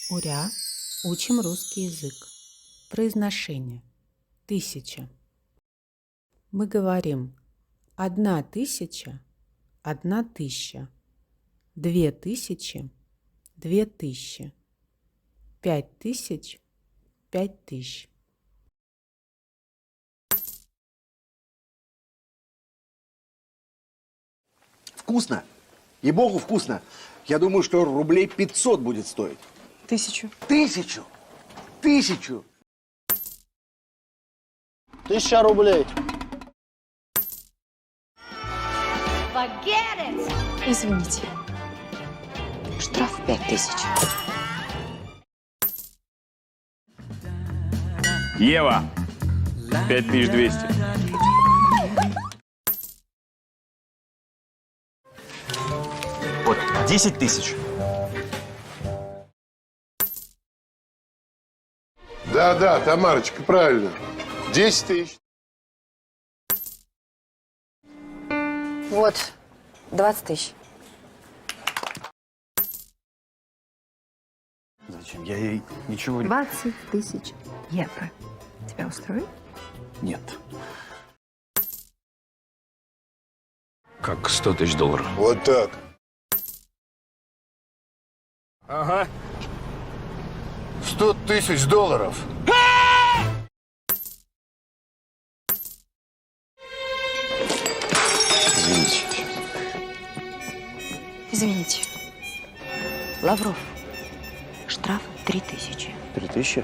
Уря. Учим русский язык. Произношение. 1000. Мы говорим 1000, 1000, 2000, 2000, 5000, 5000. Вкусно. Ей-богу, вкусно. Я думаю, что рублей 500 будет стоить. 1000. 1000! 1000! 1000 рублей. Извините. Штраф 5000. Ева, 5200. Вот, 10 тысяч. Да, Тамарочка, правильно. 10 тысяч. Вот, 20 тысяч. Зачем? Я ей ничего не... 20 тысяч евро. Тебя устроит? Нет. Как 100 000 долларов. Вот так. Ага. 100 тысяч долларов. Извините. Извините. Лавров. Штраф 3000. 3000?